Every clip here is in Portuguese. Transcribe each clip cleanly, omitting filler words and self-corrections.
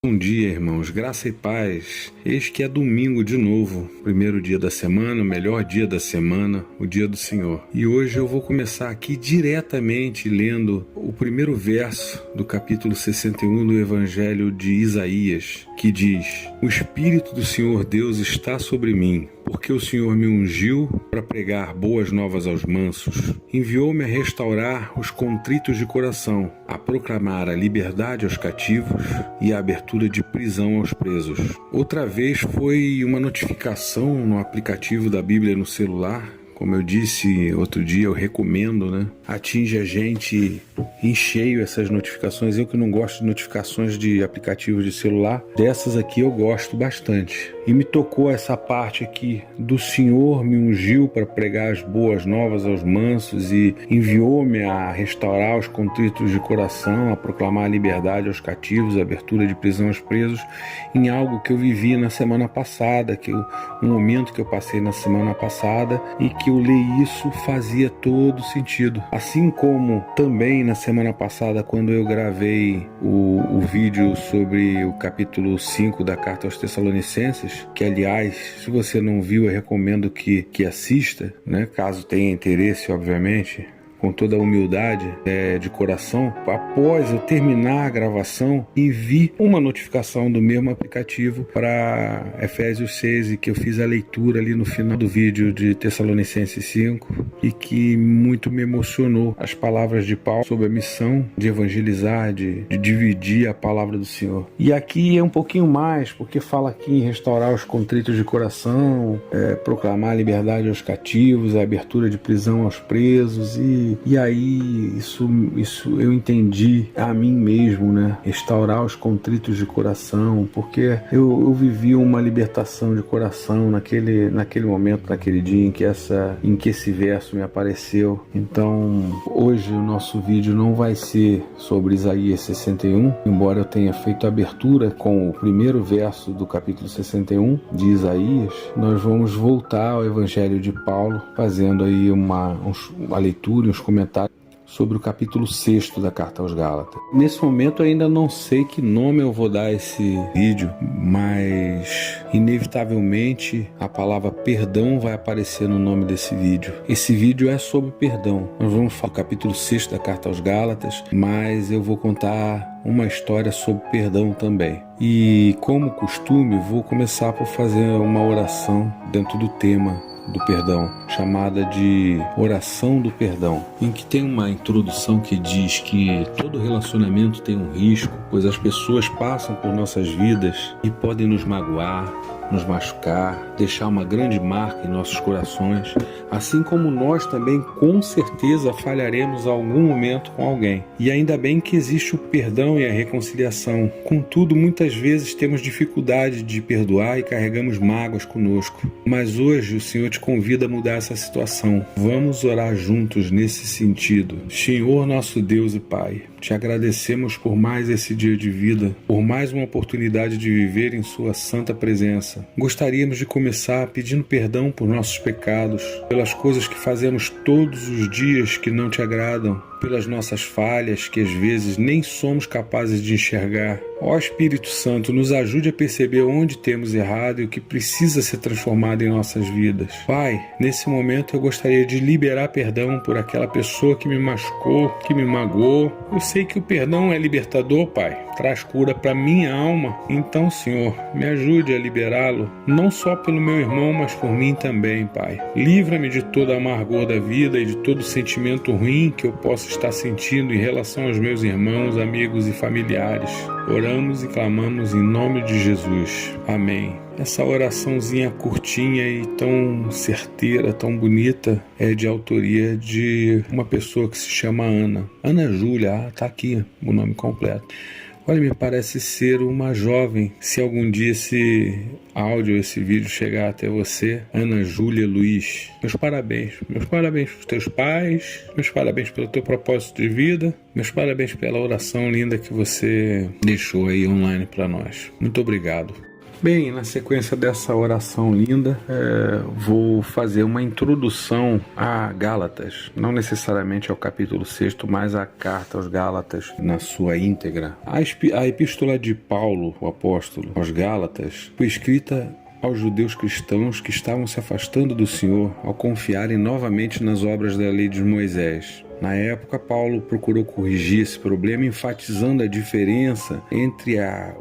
Bom dia, irmãos, graça e paz. Eis que é domingo de novo, primeiro dia da semana, o melhor dia da semana, o dia do Senhor. E hoje eu vou começar aqui diretamente lendo o primeiro verso do capítulo 61 do Evangelho de Isaías, que diz: O Espírito do Senhor Deus está sobre mim, porque o Senhor me ungiu para pregar boas novas aos mansos, enviou-me a restaurar os contritos de coração, a proclamar a liberdade aos cativos e a abertura de prisão aos presos. Outra vez foi uma notificação no aplicativo da Bíblia no celular. Como eu disse outro dia, eu recomendo, né? Atinge a gente em cheio essas notificações. Eu que não gosto de notificações de aplicativos de celular, dessas aqui eu gosto bastante. E me tocou essa parte aqui: do Senhor me ungiu para pregar as boas novas aos mansos e enviou-me a restaurar os contritos de coração, a proclamar a liberdade aos cativos, a abertura de prisão aos presos, em algo que eu vivi na semana passada, um momento que eu passei na semana passada e que eu li isso fazia todo sentido. Assim como também na semana passada, quando eu gravei o vídeo sobre o capítulo 5 da Carta aos Tessalonicenses, que aliás, se você não viu, eu recomendo que assista, né? Caso tenha interesse, obviamente, com toda a humildade de coração. Após eu terminar a gravação, envi uma notificação do mesmo aplicativo para Efésios 6, e que eu fiz a leitura ali no final do vídeo de Tessalonicenses 5, e que muito me emocionou as palavras de Paulo sobre a missão de evangelizar, de dividir a palavra do Senhor. E aqui é um pouquinho mais, porque fala aqui em restaurar os contritos de coração, proclamar a liberdade aos cativos, a abertura de prisão aos presos, e aí isso eu entendi a mim mesmo, né? Restaurar os contritos de coração, porque eu vivi uma libertação de coração naquele momento, naquele dia em que esse verso me apareceu. Então hoje o nosso vídeo não vai ser sobre Isaías 61, embora eu tenha feito a abertura com o primeiro verso do capítulo 61 de Isaías. Nós vamos voltar ao Evangelho de Paulo, fazendo aí uma leitura e uns comentários sobre o capítulo 6 da Carta aos Gálatas. Nesse momento eu ainda não sei que nome eu vou dar a esse vídeo, mas inevitavelmente a palavra perdão vai aparecer no nome desse vídeo. Esse vídeo é sobre perdão. Nós vamos falar do capítulo 6 da Carta aos Gálatas, mas eu vou contar uma história sobre perdão também. E como costume, vou começar por fazer uma oração dentro do tema do perdão, chamada de oração do perdão, em que tem uma introdução que diz que todo relacionamento tem um risco, pois as pessoas passam por nossas vidas e podem nos magoar, nos machucar, deixar uma grande marca em nossos corações, assim como nós também com certeza falharemos a algum momento com alguém. E ainda bem que existe o perdão e a reconciliação. Contudo, muitas vezes temos dificuldade de perdoar e carregamos mágoas conosco. Mas hoje o Senhor te convida a mudar essa situação. Vamos orar juntos nesse sentido. Senhor, nosso Deus e Pai, te agradecemos por mais esse dia de vida, por mais uma oportunidade de viver em Sua santa presença. Gostaríamos de começar pedindo perdão por nossos pecados, pelas coisas que fazemos todos os dias que não te agradam, pelas nossas falhas que às vezes nem somos capazes de enxergar. Ó Espírito Santo, nos ajude a perceber onde temos errado e o que precisa ser transformado em nossas vidas. Pai, nesse momento eu gostaria de liberar perdão por aquela pessoa que me machucou, que me magoou. Eu sei que o perdão é libertador, Pai. Traz cura para minha alma. Então, Senhor, me ajude a liberá-lo, não só pelo meu irmão, mas por mim também, Pai. Livra-me de toda a amargor da vida e de todo sentimento ruim que eu possa estar sentindo em relação aos meus irmãos, amigos e familiares. Oramos e clamamos em nome de Jesus. Amém. Essa oraçãozinha curtinha e tão certeira, tão bonita, é de autoria de uma pessoa que se chama Ana. Ana Júlia, tá aqui o nome completo. Olha, me parece ser uma jovem. Se algum dia esse áudio, esse vídeo chegar até você, Ana Júlia Luiz, meus parabéns para os teus pais, meus parabéns pelo teu propósito de vida, meus parabéns pela oração linda que você deixou aí online para nós. Muito obrigado. Bem, na sequência dessa oração linda, vou fazer uma introdução a Gálatas, não necessariamente ao capítulo 6, mas à carta aos Gálatas na sua íntegra. A epístola de Paulo, o apóstolo, aos Gálatas, foi escrita aos judeus cristãos que estavam se afastando do Senhor ao confiarem novamente nas obras da lei de Moisés. Na época, Paulo procurou corrigir esse problema, enfatizando a diferença entre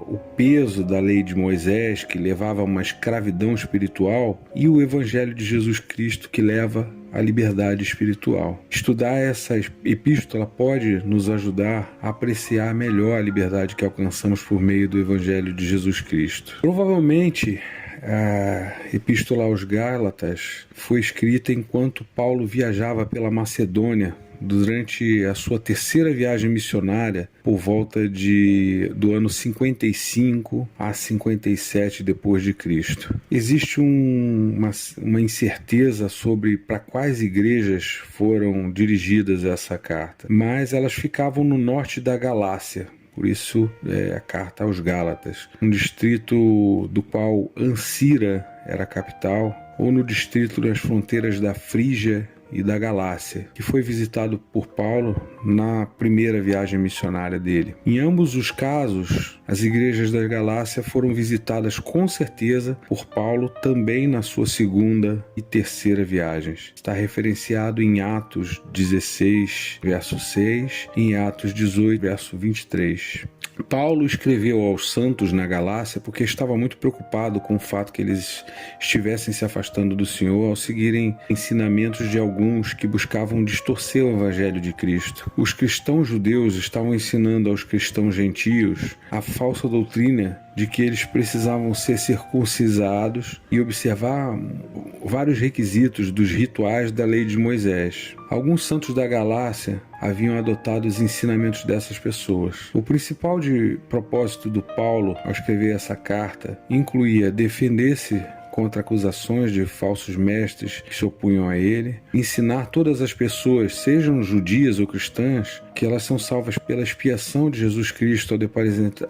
o peso da lei de Moisés, que levava a uma escravidão espiritual, e o Evangelho de Jesus Cristo, que leva à liberdade espiritual. Estudar essa epístola pode nos ajudar a apreciar melhor a liberdade que alcançamos por meio do Evangelho de Jesus Cristo. Provavelmente, a epístola aos Gálatas foi escrita enquanto Paulo viajava pela Macedônia durante a sua terceira viagem missionária, por volta do ano 55 a 57 depois de Cristo. Existe uma incerteza sobre para quais igrejas foram dirigidas essa carta, mas elas ficavam no norte da Galácia. Por isso, a carta aos Gálatas, um distrito do qual Ancira era a capital, ou no distrito das fronteiras da Frígia e da Galácia, que foi visitado por Paulo na primeira viagem missionária dele. Em ambos os casos, as igrejas da Galácia foram visitadas com certeza por Paulo também na sua segunda e terceira viagens. Está referenciado em Atos 16, verso 6, e em Atos 18, verso 23. Paulo escreveu aos santos na Galácia porque estava muito preocupado com o fato que eles estivessem se afastando do Senhor ao seguirem ensinamentos de alguns que buscavam distorcer o Evangelho de Cristo. Os cristãos judeus estavam ensinando aos cristãos gentios a falsa doutrina de que eles precisavam ser circuncidados e observar vários requisitos dos rituais da lei de Moisés. Alguns santos da Galácia haviam adotado os ensinamentos dessas pessoas. O principal propósito do Paulo ao escrever essa carta incluía defender-se contra acusações de falsos mestres que se opunham a ele, ensinar todas as pessoas, sejam judias ou cristãs, que elas são salvas pela expiação de Jesus Cristo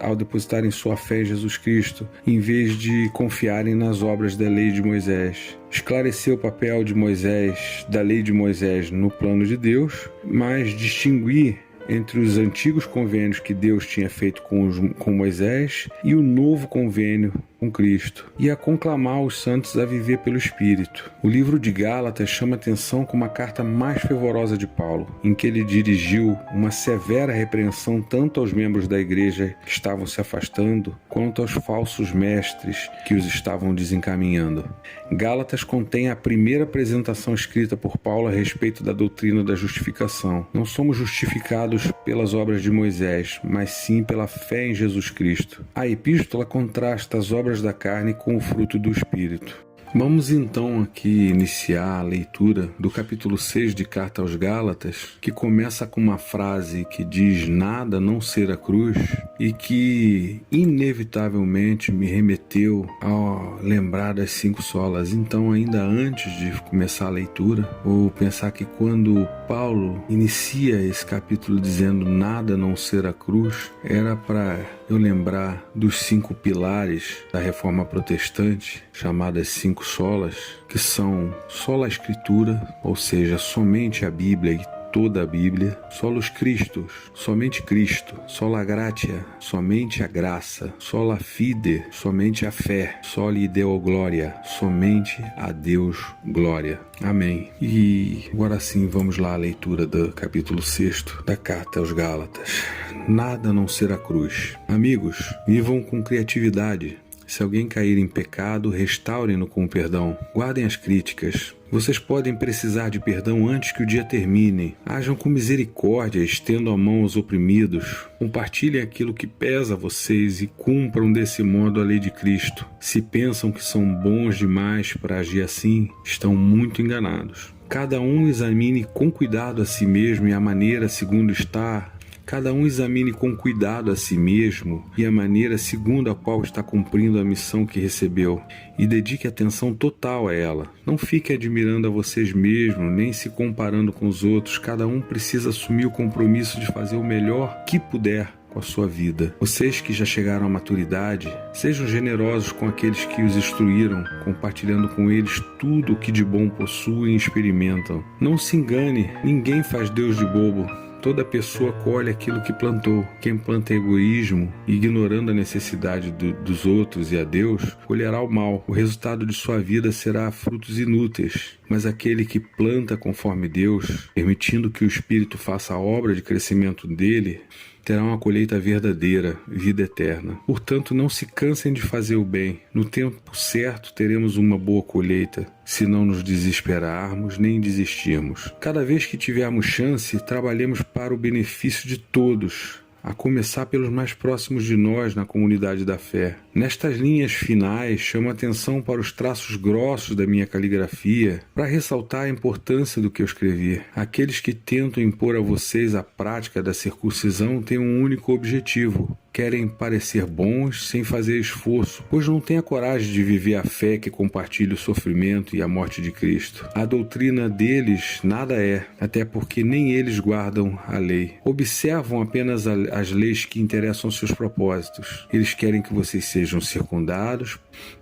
ao depositarem sua fé em Jesus Cristo, em vez de confiarem nas obras da lei de Moisés. Esclarecer o papel de Moisés, da lei de Moisés no plano de Deus, mas distinguir entre os antigos convênios que Deus tinha feito com Moisés e o novo convênio com Cristo, e a conclamar os santos a viver pelo Espírito. O livro de Gálatas chama atenção como a carta mais fervorosa de Paulo, em que ele dirigiu uma severa repreensão tanto aos membros da igreja que estavam se afastando, quanto aos falsos mestres que os estavam desencaminhando. Gálatas contém a primeira apresentação escrita por Paulo a respeito da doutrina da justificação. Não somos justificados pelas obras de Moisés, mas sim pela fé em Jesus Cristo. A epístola contrasta as obras da carne com o fruto do Espírito. Vamos então aqui iniciar a leitura do capítulo 6 de Carta aos Gálatas, que começa com uma frase que diz nada não ser a cruz e que inevitavelmente me remeteu a lembrar das 5 solas. Então, ainda antes de começar a leitura, vou pensar que quando Paulo inicia esse capítulo dizendo nada não ser a cruz, era para eu lembrar dos 5 pilares da Reforma Protestante, chamadas 5 solas, que são sola Escritura, ou seja, somente a Bíblia e toda a Bíblia, solos Christus, somente Cristo, sola gratia, somente a graça, sola fide, somente a fé, soli Deo gloria, somente a Deus glória. Amém. E agora sim, vamos lá à leitura do capítulo 6 da Carta aos Gálatas. Nada não ser a cruz. Amigos, vivam com criatividade. Se alguém cair em pecado, restaurem-no com perdão. Guardem as críticas. Vocês podem precisar de perdão antes que o dia termine. Hajam com misericórdia, estendam a mão aos oprimidos. Compartilhem aquilo que pesa a vocês e cumpram desse modo a lei de Cristo. Se pensam que são bons demais para agir assim, estão muito enganados. Cada um examine com cuidado a si mesmo e a maneira segundo está. Cada um examine com cuidado a si mesmo e a maneira segundo a qual está cumprindo a missão que recebeu, e dedique atenção total a ela. Não fique admirando a vocês mesmos, nem se comparando com os outros. Cada um precisa assumir o compromisso de fazer o melhor que puder com a sua vida. Vocês que já chegaram à maturidade, sejam generosos com aqueles que os instruíram, compartilhando com eles tudo o que de bom possuem e experimentam. Não se engane, ninguém faz Deus de bobo. Toda pessoa colhe aquilo que plantou. Quem planta egoísmo, ignorando a necessidade dos outros e a Deus, colherá o mal. O resultado de sua vida será frutos inúteis. Mas aquele que planta conforme Deus, permitindo que o Espírito faça a obra de crescimento dele, terá uma colheita verdadeira, vida eterna. Portanto, não se cansem de fazer o bem. No tempo certo, teremos uma boa colheita, se não nos desesperarmos nem desistirmos. Cada vez que tivermos chance, trabalhemos para o benefício de todos, a começar pelos mais próximos de nós na comunidade da fé. Nestas linhas finais, chamo a atenção para os traços grossos da minha caligrafia, para ressaltar a importância do que eu escrevi. Aqueles que tentam impor a vocês a prática da circuncisão têm um único objetivo: querem parecer bons sem fazer esforço, pois não têm a coragem de viver a fé que compartilha o sofrimento e a morte de Cristo. A doutrina deles nada é, até porque nem eles guardam a lei. Observam apenas as leis que interessam aos seus propósitos. Eles querem que vocês sejam circundados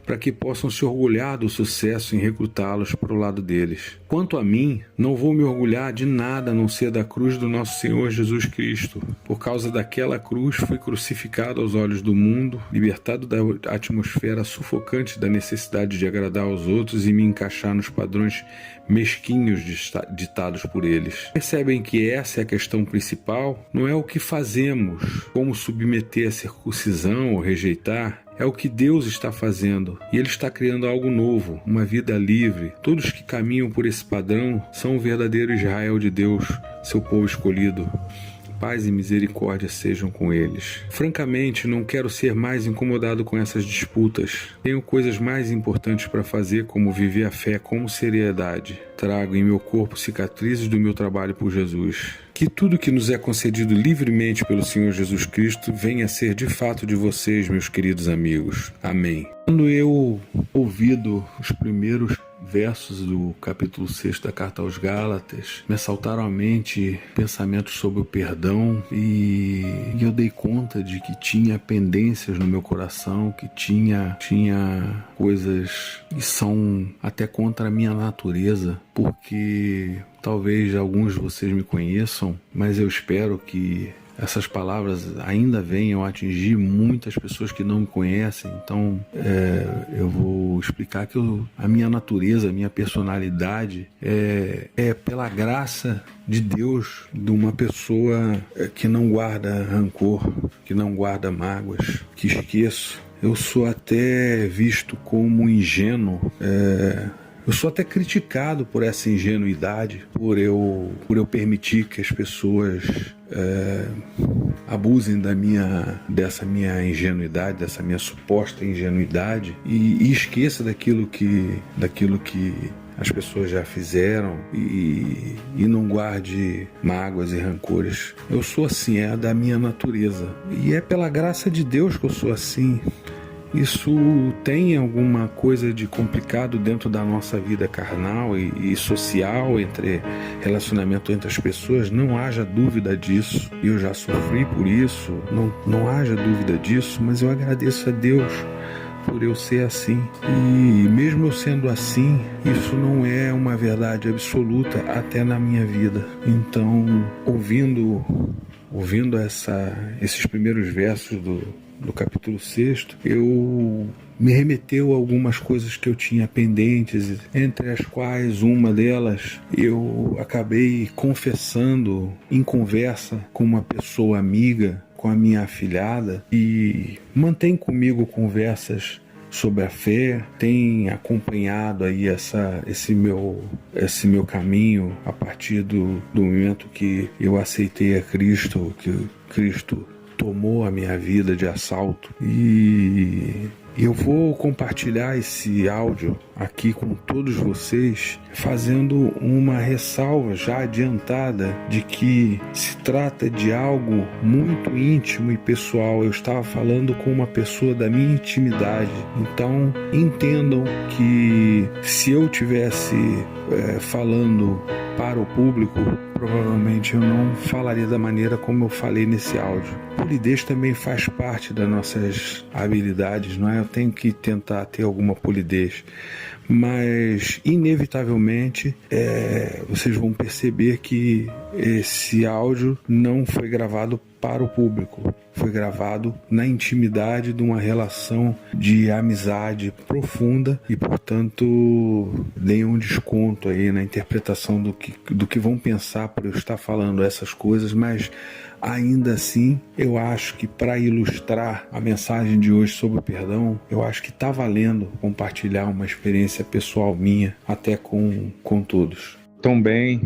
para que possam se orgulhar do sucesso em recrutá-los para o lado deles. Quanto a mim, não vou me orgulhar de nada a não ser da cruz do nosso Senhor Jesus Cristo. Por causa daquela cruz, fui crucificado aos olhos do mundo, libertado da atmosfera sufocante da necessidade de agradar aos outros e me encaixar nos padrões mesquinhos ditados por eles. Percebem que essa é a questão principal? Não é o que fazemos, como submeter a circuncisão ou rejeitar. É o que Deus está fazendo, e Ele está criando algo novo, uma vida livre. Todos que caminham por esse padrão são o verdadeiro Israel de Deus, seu povo escolhido. Paz e misericórdia sejam com eles. Francamente, não quero ser mais incomodado com essas disputas. Tenho coisas mais importantes para fazer, como viver a fé com seriedade. Trago em meu corpo cicatrizes do meu trabalho por Jesus. Que tudo que nos é concedido livremente pelo Senhor Jesus Cristo venha a ser de fato de vocês, meus queridos amigos. Amém. Quando eu ouvi os primeiros versos do capítulo 6 da Carta aos Gálatas, me assaltaram à mente pensamentos sobre o perdão e eu dei conta de que tinha pendências no meu coração, que tinha coisas que são até contra a minha natureza, porque talvez alguns de vocês me conheçam, mas eu espero que essas palavras ainda venham a atingir muitas pessoas que não me conhecem. Então eu vou explicar que a minha natureza, a minha personalidade é pela graça de Deus, de uma pessoa que não guarda rancor, que não guarda mágoas, que esqueço. Eu sou até visto como ingênuo, eu sou até criticado por essa ingenuidade, por eu permitir que as pessoas abusem dessa minha ingenuidade, dessa minha suposta ingenuidade e esqueça daquilo que as pessoas já fizeram e não guarde mágoas e rancores. Eu sou assim, é da minha natureza. E é pela graça de Deus que eu sou assim. Isso tem alguma coisa de complicado dentro da nossa vida carnal e social, relacionamento entre as pessoas, não haja dúvida disso. Eu já sofri por isso, não haja dúvida disso, mas eu agradeço a Deus por eu ser assim. E mesmo eu sendo assim, isso não é uma verdade absoluta até na minha vida. Então, ouvindo esses primeiros versos do capítulo 6, eu me remeteu a algumas coisas que eu tinha pendentes, entre as quais uma delas eu acabei confessando em conversa com uma pessoa amiga, com a minha afilhada, e mantém comigo conversas sobre a fé, tem acompanhado aí esse meu caminho a partir do momento que eu aceitei a Cristo, que Cristo tomou a minha vida de assalto. E eu vou compartilhar esse áudio aqui com todos vocês, fazendo uma ressalva já adiantada de que se trata de algo muito íntimo e pessoal. Eu estava falando com uma pessoa da minha intimidade, então entendam que se eu tivesse falando para o público, provavelmente eu não falaria da maneira como eu falei nesse áudio. Polidez também faz parte das nossas habilidades, não é? Eu tenho que tentar ter alguma polidez, mas inevitavelmente vocês vão perceber que esse áudio não foi gravado para o público, foi gravado na intimidade de uma relação de amizade profunda e, portanto, deem um desconto aí na interpretação do que vão pensar por eu estar falando essas coisas, mas ainda assim, eu acho que para ilustrar a mensagem de hoje sobre o perdão, eu acho que está valendo compartilhar uma experiência pessoal minha até com todos. Tão bem,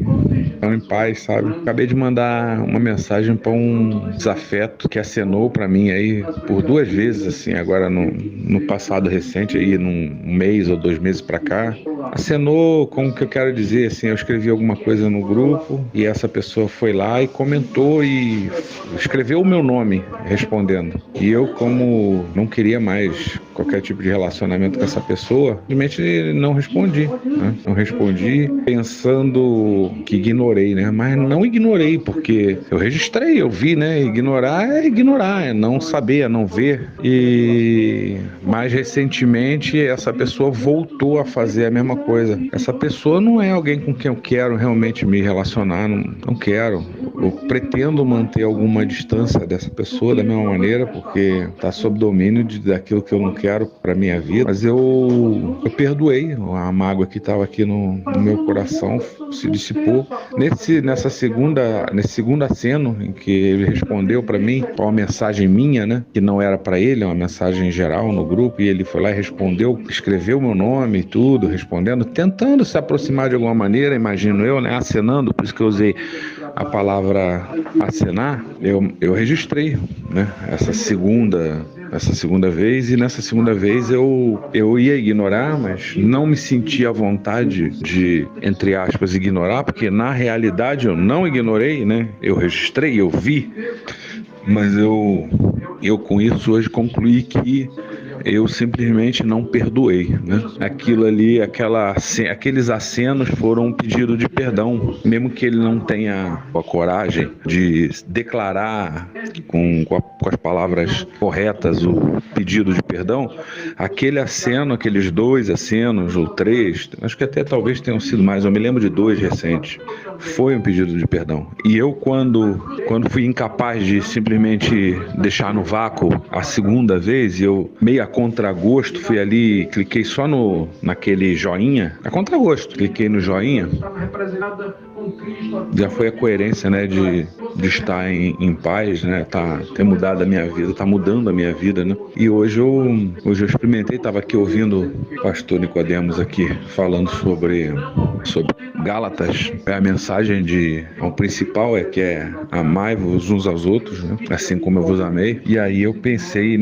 tão em paz, sabe? Acabei de mandar uma mensagem para um desafeto que acenou para mim aí por 2 vezes, assim, agora no passado recente, aí num mês ou 2 meses para cá. Acenou com o que eu quero dizer, assim, eu escrevi alguma coisa no grupo e essa pessoa foi lá e comentou e escreveu o meu nome respondendo. E eu, como não queria mais qualquer tipo de relacionamento com essa pessoa, simplesmente não respondi, né? Não respondi pensando que ignorei, né? Mas não ignorei, porque eu registrei, eu vi, né? Ignorar é não saber, é não ver. E mais recentemente essa pessoa voltou a fazer a mesma coisa. Essa pessoa não é alguém com quem eu quero realmente me relacionar, não quero. Eu pretendo manter alguma distância dessa pessoa da mesma maneira, porque está sob domínio daquilo que eu não quero para minha vida. Mas eu perdoei, a mágoa que estava aqui no meu coração se dissipou. Nesse segundo aceno em que ele respondeu para mim com uma mensagem minha, né, que não era para ele, uma mensagem geral no grupo, e ele foi lá e respondeu, escreveu meu nome e tudo, respondendo, tentando se aproximar de alguma maneira, imagino eu, né, acenando, por isso que eu usei a palavra acenar. Eu registrei, né, essa segunda vez, e nessa segunda vez eu ia ignorar, mas não me senti à vontade de, entre aspas, ignorar, porque na realidade eu não ignorei, né? Eu registrei, eu vi, mas eu com isso hoje concluí que eu simplesmente não perdoei, né? Aquilo ali, aqueles acenos foram um pedido de perdão, mesmo que ele não tenha a coragem de declarar com as palavras corretas o pedido de perdão. Aquele aceno, aqueles 2 acenos ou 3, acho que até talvez tenham sido mais, eu me lembro de 2 recentes, foi um pedido de perdão. E eu, quando fui incapaz de simplesmente deixar no vácuo a segunda vez, eu meio a contragosto fui ali, cliquei só naquele joinha, a contragosto, cliquei no joinha. Já foi a coerência, né, de estar em paz, né, ter mudado a minha vida, tá mudando a minha vida, né. E hoje eu experimentei, estava aqui ouvindo o pastor Nicodemos aqui falando sobre Gálatas. A mensagem o principal que é amai-vos uns aos outros, né, assim como eu vos amei. E aí eu pensei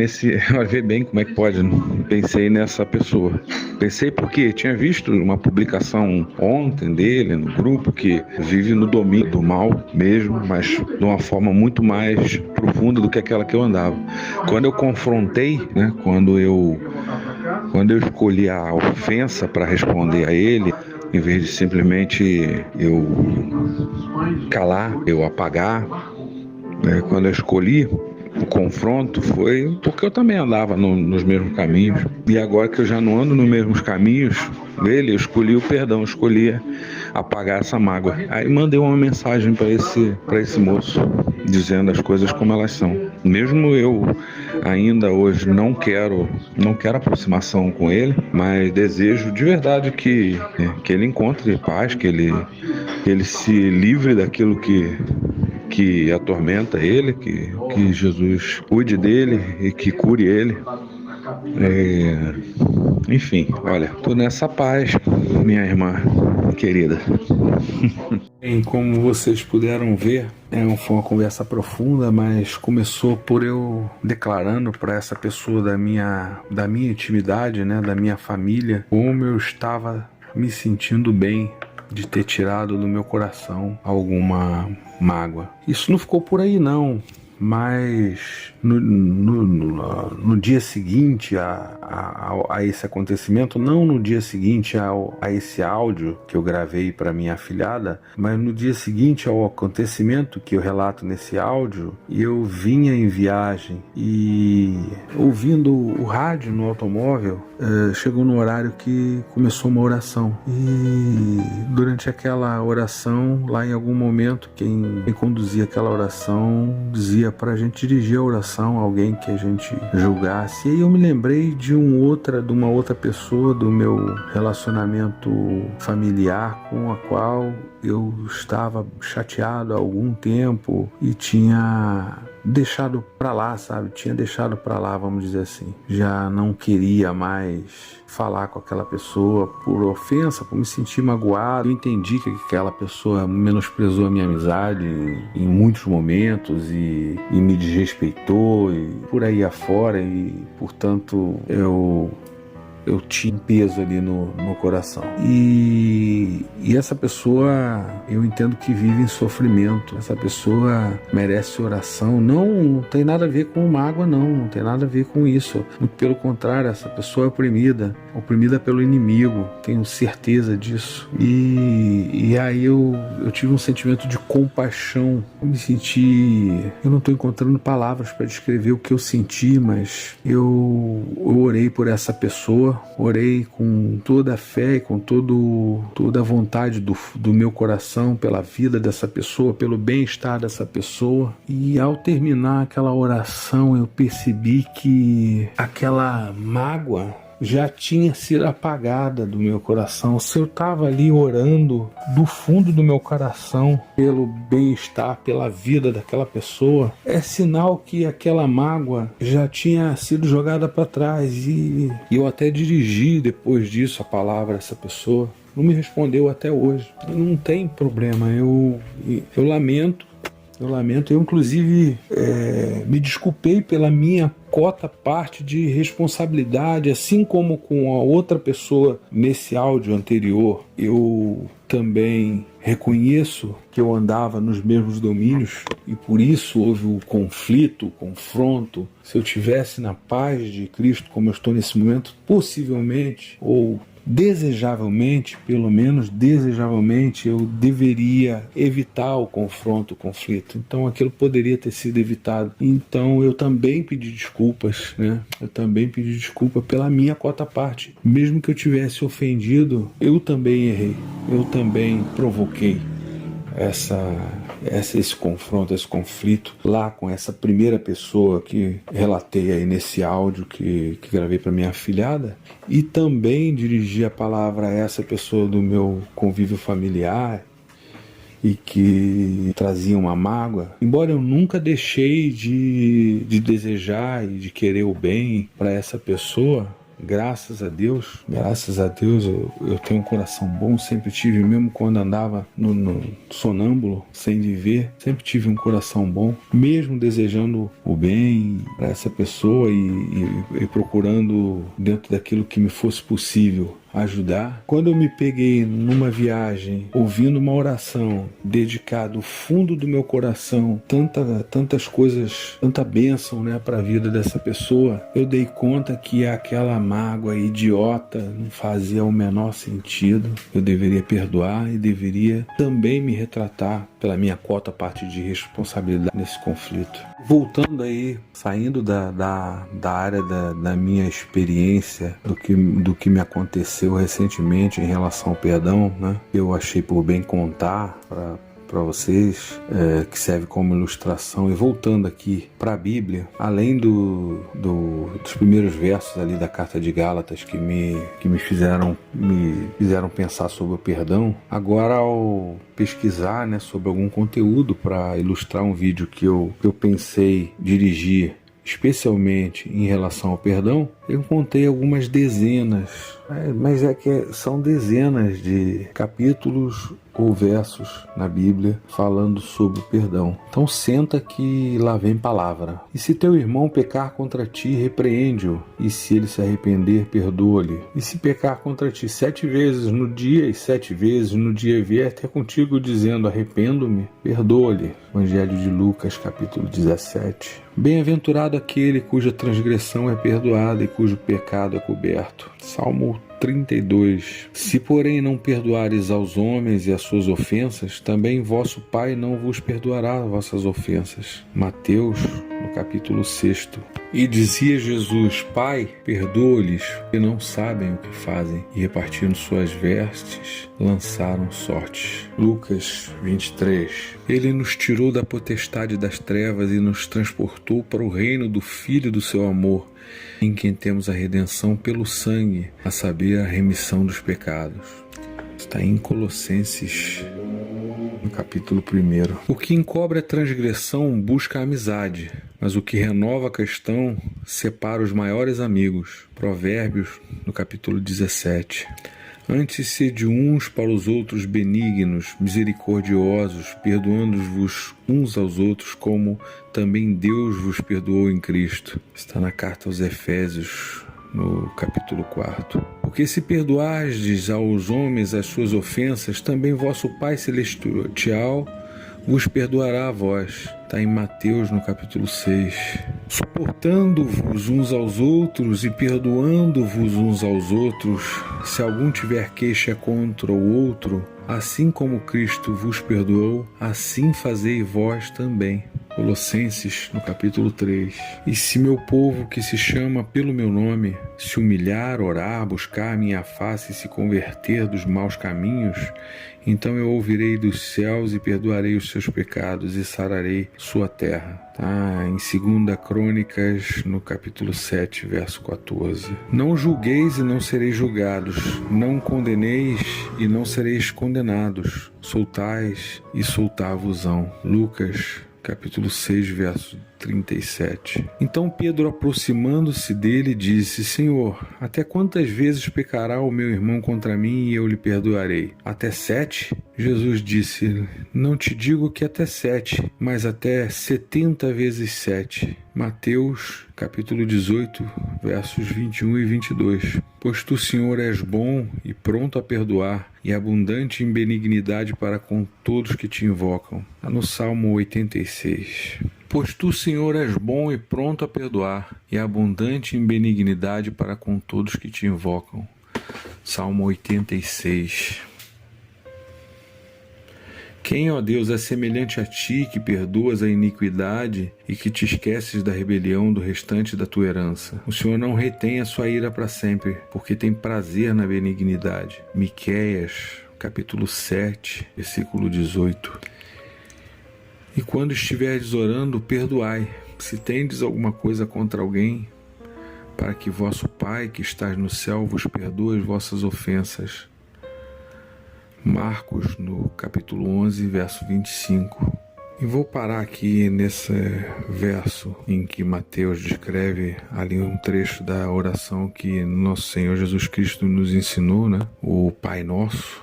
olha, vê bem como é que pode, né? Pensei nessa pessoa. Pensei porque tinha visto uma publicação ontem dele no grupo que vive no domínio do mal mesmo, mas de uma forma muito mais profunda do que aquela que eu andava. Quando eu confrontei, né, quando eu escolhi a ofensa para responder a ele, em vez de simplesmente eu calar, eu apagar, né, quando eu escolhi o confronto, foi porque eu também andava nos mesmos caminhos. E agora que eu já não ando nos mesmos caminhos dele, eu escolhi o perdão, escolhi apagar essa mágoa. Aí mandei uma mensagem para esse moço, dizendo as coisas como elas são. Mesmo eu ainda hoje não quero aproximação com ele, mas desejo de verdade que ele encontre paz, que ele se livre daquilo que atormenta ele, que Jesus cuide dele e que cure ele. Enfim, olha, tô nessa paz, minha irmã. querida? Bem, como vocês puderam ver, foi uma conversa profunda, mas começou por eu declarando para essa pessoa da minha intimidade, né, da minha família, como eu estava me sentindo bem de ter tirado do meu coração alguma mágoa. Isso não ficou por aí não, mas no dia seguinte a esse acontecimento, não no dia seguinte a esse áudio que eu gravei para minha afilhada, mas no dia seguinte ao acontecimento que eu relato nesse áudio, eu vinha em viagem e ouvindo o rádio no automóvel, chegou no horário que começou uma oração, e durante aquela oração, lá em algum momento, quem conduzia aquela oração dizia para a gente dirigir a oração a alguém que a gente julgasse. E aí eu me lembrei de uma outra pessoa do meu relacionamento familiar, com a qual eu estava chateado há algum tempo e tinha deixado pra lá, sabe? Tinha deixado pra lá, vamos dizer assim. Já não queria mais falar com aquela pessoa por ofensa, por me sentir magoado. Eu entendi que aquela pessoa menosprezou a minha amizade em muitos momentos e me desrespeitou e por aí afora, e portanto eu tinha um peso ali no coração. E essa pessoa, eu entendo que vive em sofrimento. Essa pessoa merece oração. Não tem nada a ver com mágoa, não tem nada a ver com isso. Muito pelo contrário, essa pessoa é oprimida pelo inimigo, tenho certeza disso. E aí eu tive um sentimento de compaixão. Eu não estou encontrando palavras para descrever o que eu senti, mas eu orei por essa pessoa. Orei com toda a fé e com toda a vontade do meu coração pela vida dessa pessoa, pelo bem-estar dessa pessoa. E ao terminar aquela oração, eu percebi que aquela mágoa já tinha sido apagada do meu coração. Se eu estava ali orando do fundo do meu coração pelo bem-estar, pela vida daquela pessoa, é sinal que aquela mágoa já tinha sido jogada para trás. E eu até dirigi depois disso a palavra a essa pessoa. Não me respondeu até hoje. Não tem problema, eu lamento. Eu inclusive me desculpei pela minha cota parte de responsabilidade, assim como com a outra pessoa nesse áudio anterior. Eu também reconheço que eu andava nos mesmos domínios e por isso houve o conflito, o confronto. Se eu tivesse na paz de Cristo como eu estou nesse momento, possivelmente, ou desejavelmente, pelo menos desejavelmente, eu deveria evitar o confronto, o conflito. Então aquilo poderia ter sido evitado. Então eu também pedi desculpas, né? Eu também pedi desculpa pela minha cota parte. Mesmo que eu tivesse ofendido, eu também errei. Eu também provoquei esse confronto, esse conflito lá com essa primeira pessoa que relatei aí nesse áudio que gravei para minha afilhada, e também dirigi a palavra a essa pessoa do meu convívio familiar e que trazia uma mágoa. Embora eu nunca deixei de desejar e de querer o bem para essa pessoa, graças a Deus eu tenho um coração bom, sempre tive, mesmo quando andava no sonâmbulo, sem viver, sempre tive um coração bom, mesmo desejando o bem para essa pessoa e procurando, dentro daquilo que me fosse possível, ajudar. Quando eu me peguei numa viagem ouvindo uma oração dedicada ao fundo do meu coração, tantas coisas, tanta bênção, né, para a vida dessa pessoa, eu dei conta que aquela mágoa idiota não fazia o menor sentido. Eu deveria perdoar e deveria também me retratar pela minha cota parte de responsabilidade nesse conflito. Voltando aí, saindo da área da minha experiência, do que me aconteceu recentemente em relação ao perdão, né? Eu achei por bem contar para vocês, que serve como ilustração. E voltando aqui para a Bíblia, além dos primeiros versos ali da carta de Gálatas que me fizeram pensar sobre o perdão, agora ao pesquisar, né, sobre algum conteúdo para ilustrar um vídeo que eu pensei dirigir especialmente em relação ao perdão, eu contei algumas dezenas, mas são dezenas de capítulos ou versos na Bíblia falando sobre o perdão. Então senta que lá vem palavra. E se teu irmão pecar contra ti, repreende-o, e se ele se arrepender, perdoa-lhe. E se pecar contra ti 7 vezes no dia e 7 vezes no dia vier até contigo dizendo arrependo-me, perdoa-lhe. Evangelho de Lucas, capítulo 17. Bem-aventurado aquele cuja transgressão é perdoada e cujo pecado é coberto. Salmo 32. Se, porém, não perdoares aos homens e as suas ofensas, também vosso Pai não vos perdoará as vossas ofensas. Mateus, no capítulo 6. E dizia Jesus: Pai, perdoa-lhes, porque não sabem o que fazem. E repartindo suas vestes, lançaram sortes. Lucas 23. Ele nos tirou da potestade das trevas e nos transportou para o reino do Filho do seu amor, em quem temos a redenção pelo sangue, a saber, a remissão dos pecados. Está em Colossenses, no capítulo 1. O que encobre a transgressão busca a amizade, mas o que renova a questão separa os maiores amigos. Provérbios, no capítulo 17. Antes sede uns para os outros benignos, misericordiosos, perdoando-vos uns aos outros, como também Deus vos perdoou em Cristo. Está na carta aos Efésios, no capítulo 4. Porque se perdoardes aos homens as suas ofensas, também vosso Pai Celestial vos perdoará a vós. Está em Mateus, no capítulo 6. Suportando-vos uns aos outros e perdoando-vos uns aos outros, se algum tiver queixa contra o outro, assim como Cristo vos perdoou, assim fazei vós também. Colossenses, no capítulo 3. E se meu povo, que se chama pelo meu nome, se humilhar, orar, buscar a minha face e se converter dos maus caminhos, então eu ouvirei dos céus e perdoarei os seus pecados e sararei sua terra. Em 2 Crônicas, no capítulo 7, verso 14. Não julgueis e não sereis julgados, não condeneis e não sereis condenados, soltais e soltar-vos-ão. Lucas, capítulo 6, verso 37. Então Pedro, aproximando-se dele, disse: Senhor, até quantas vezes pecará o meu irmão contra mim e eu lhe perdoarei? Até 7? Jesus disse: Não te digo que até 7, mas até 70 vezes 7. Mateus, capítulo 18, versos 21 e 22. Pois tu, Senhor, és bom e pronto a perdoar, e abundante em benignidade para com todos que te invocam. Está no Salmo 86. Pois tu, Senhor, és bom e pronto a perdoar, e abundante em benignidade para com todos que te invocam. Salmo 86. Quem, ó Deus, é semelhante a ti, que perdoas a iniquidade e que te esqueces da rebelião do restante da tua herança? O Senhor não retém a sua ira para sempre, porque tem prazer na benignidade. Miqueias, capítulo 7, versículo 18. E quando estiverdes orando, perdoai, se tendes alguma coisa contra alguém, para que vosso Pai, que estás no céu, vos perdoe as vossas ofensas. Marcos, no capítulo 11, verso 25. E vou parar aqui nesse verso em que Mateus descreve ali um trecho da oração que nosso Senhor Jesus Cristo nos ensinou, né? O Pai Nosso.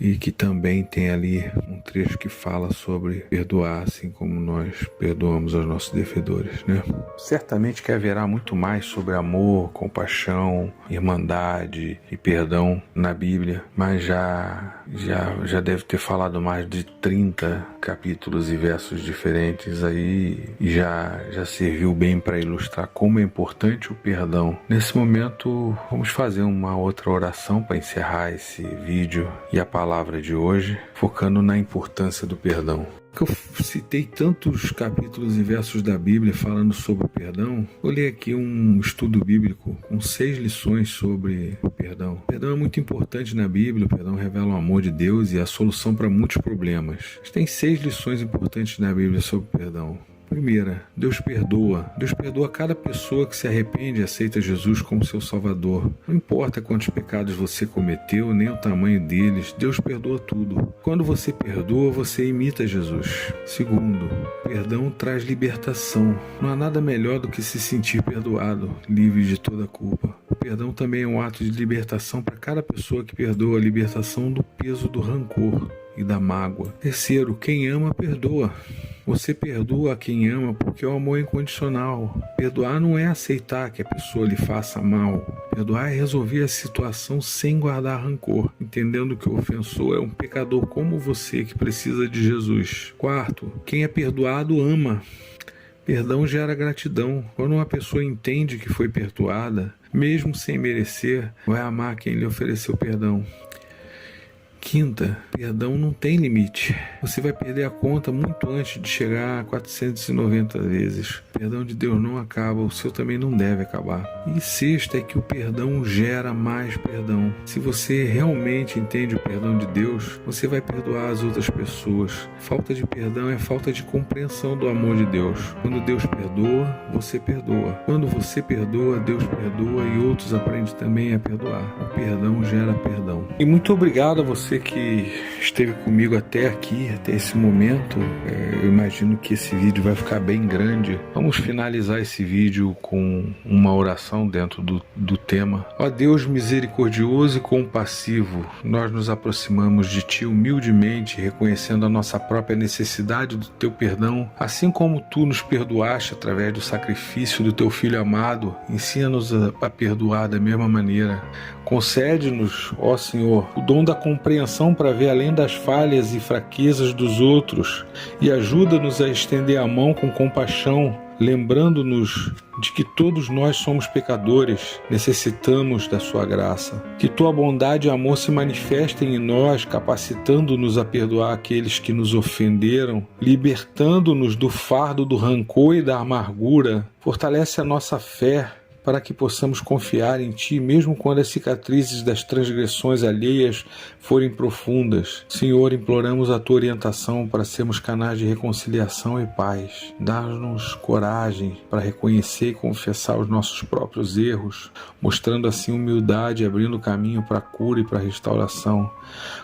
E que também tem ali um trecho que fala sobre perdoar, assim como nós perdoamos aos nossos devedores, né? Certamente que haverá muito mais sobre amor, compaixão, irmandade e perdão na Bíblia, mas já deve ter falado mais de 30 capítulos e versos diferentes aí, e já serviu bem para ilustrar como é importante o perdão. Nesse momento, vamos fazer uma outra oração para encerrar esse vídeo e a palavra de hoje, focando na importância do perdão. Eu citei tantos capítulos e versos da Bíblia falando sobre o perdão. Vou ler aqui um estudo bíblico com 6 lições sobre o perdão. O perdão é muito importante na Bíblia. O perdão revela o amor de Deus e a solução para muitos problemas. Tem 6 lições importantes na Bíblia sobre o perdão. Primeira, Deus perdoa. Deus perdoa cada pessoa que se arrepende e aceita Jesus como seu Salvador. Não importa quantos pecados você cometeu, nem o tamanho deles, Deus perdoa tudo. Quando você perdoa, você imita Jesus. Segundo, perdão traz libertação. Não há nada melhor do que se sentir perdoado, livre de toda culpa. O perdão também é um ato de libertação para cada pessoa que perdoa, a libertação do peso do rancor e da mágoa. Terceiro, quem ama, perdoa. Você perdoa a quem ama porque o amor é incondicional. Perdoar não é aceitar que a pessoa lhe faça mal. Perdoar é resolver a situação sem guardar rancor, entendendo que o ofensor é um pecador como você que precisa de Jesus. Quarto, quem é perdoado ama. Perdão gera gratidão. Quando uma pessoa entende que foi perdoada, mesmo sem merecer, vai amar quem lhe ofereceu perdão. Quinta, perdão não tem limite. Você vai perder a conta muito antes de chegar a 490 vezes. O perdão de Deus não acaba, o seu também não deve acabar. E sexta é que o perdão gera mais perdão. Se você realmente entende o perdão de Deus, você vai perdoar as outras pessoas. Falta de perdão é falta de compreensão do amor de Deus. Quando Deus perdoa, você perdoa. Quando você perdoa, Deus perdoa e outros aprendem também a perdoar. O perdão gera perdão. E muito obrigado a você que esteve comigo até aqui, até esse momento. Eu imagino que esse vídeo vai ficar bem grande. Vamos finalizar esse vídeo com uma oração dentro do tema. Ó Deus misericordioso e compassivo, nós nos aproximamos de Ti humildemente, reconhecendo a nossa própria necessidade do Teu perdão, assim como Tu nos perdoaste através do sacrifício do Teu Filho amado. Ensina-nos a perdoar da mesma maneira. Concede-nos, ó Senhor, o dom da compreensão para ver além das falhas e fraquezas dos outros e ajuda-nos a estender a mão com compaixão, lembrando-nos de que todos nós somos pecadores, necessitamos da Sua graça. Que Tua bondade e amor se manifestem em nós, capacitando-nos a perdoar aqueles que nos ofenderam, libertando-nos do fardo do rancor e da amargura. Fortalece a nossa fé, para que possamos confiar em Ti, mesmo quando as cicatrizes das transgressões alheias forem profundas. Senhor, imploramos a Tua orientação para sermos canais de reconciliação e paz. Dá-nos coragem para reconhecer e confessar os nossos próprios erros, mostrando assim humildade e abrindo caminho para a cura e para a restauração.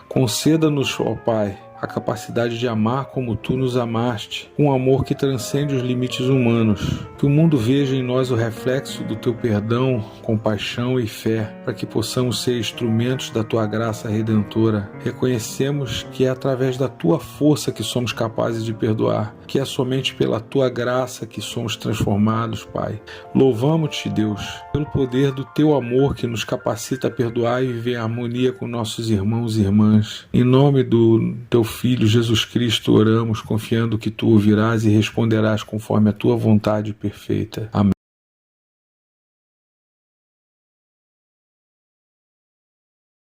Conceda-nos, ó Pai, a capacidade de amar como Tu nos amaste, um amor que transcende os limites humanos. Que o mundo veja em nós o reflexo do Teu perdão, compaixão e fé, para que possamos ser instrumentos da Tua graça redentora. Reconhecemos que é através da Tua força que somos capazes de perdoar, que é somente pela Tua graça que somos transformados, Pai. Louvamos-Te, Deus, pelo poder do Teu amor que nos capacita a perdoar e viver em harmonia com nossos irmãos e irmãs. Em nome do Teu Filho Jesus Cristo oramos, confiando que Tu ouvirás e responderás conforme a Tua vontade perfeita. Amém.